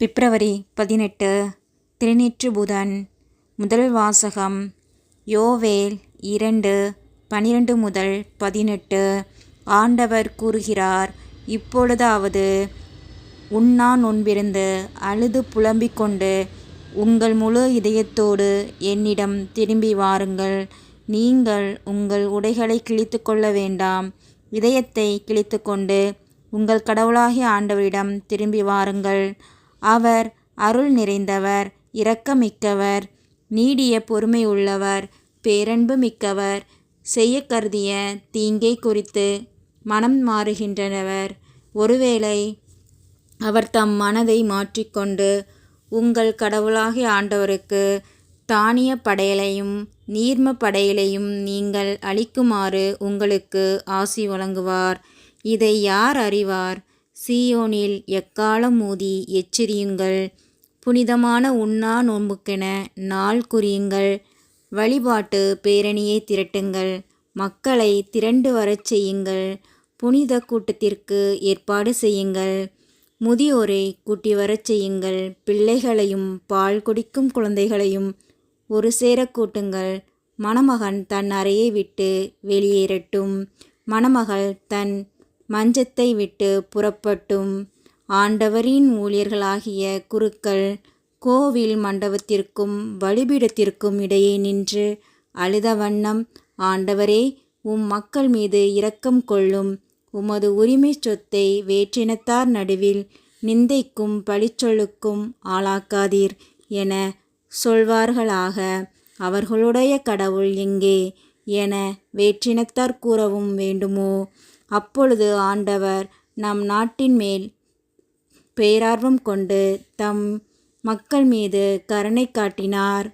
பிப்ரவரி 18 திருநீற்று புதன். முதல் வாசகம் யோவேல் 2:12-18. ஆண்டவர் கூறுகிறார், இப்பொழுதாவது உண்ணா நோன்பிருந்து அழுது புலம்பிக் கொண்டு உங்கள் முழு இதயத்தோடு என்னிடம் திரும்பி வாருங்கள். நீங்கள் உங்கள் உடைகளை கிழித்து கொள்ள வேண்டாம். இதயத்தை கிழித்து கொண்டு உங்கள் கடவுளாகிய ஆண்டவரிடம் திரும்பி வாருங்கள். அவர் அருள் நிறைந்தவர், இரக்கமிக்கவர், நீடிய பொறுமை உள்ளவர், பேரன்பு மிக்கவர், செய்ய கருதிய தீங்கை குறித்து மனம் மாறுகின்றவர். ஒருவேளை அவர் தம் மனதை மாற்றிக்கொண்டு உங்கள் கடவுளாகிய ஆண்டவருக்கு தானிய படையலையும் நீர்ம படையலையும் நீங்கள் அளிக்குமாறு உங்களுக்கு ஆசி வழங்குவார். இதை யார் அறிவார்? சீயோனில் எக்காளம் ஊதி எச்சரியுங்கள். புனிதமான உண்ணா நோன்புக்கென நாள் குறியுங்கள். வழிபாட்டு பேரணியை திரட்டுங்கள். மக்களை திரண்டு வரச் செய்யுங்கள். புனித கூட்டத்திற்கு ஏற்பாடு செய்யுங்கள். முதியோரை கூட்டி வரச் செய்யுங்கள். பிள்ளைகளையும் பால் குடிக்கும் குழந்தைகளையும் ஒரு சேர கூட்டுங்கள். மணமகன் தன் அறையை விட்டு வெளியேறட்டும். மணமகள் தன் மஞ்சத்தை விட்டு புறப்பட்டும். ஆண்டவரின் ஊழியர்களாகிய குருக்கள் கோவில் மண்டபத்திற்கும் பலிபீடத்திற்கும் இடையே நின்று அழுத வண்ணம், ஆண்டவரே, உம் மக்கள் மீது இரக்கம் கொள்ளும். உமது உரிமை சொத்தை வேற்றினத்தார் நடுவில் நிந்தைக்கும் பழிச்சொல்லுக்கும் ஆளாக்காதீர் என சொல்வார்களாக. அவர்களுடைய கடவுள் எங்கே என வேற்றினத்தார் கூறவும் வேண்டுமோ? அப்பொழுது ஆண்டவர் நம் நாட்டின் மேல் பேரார்வம் கொண்டு தம் மக்கள் மீது கருணை காட்டினார்.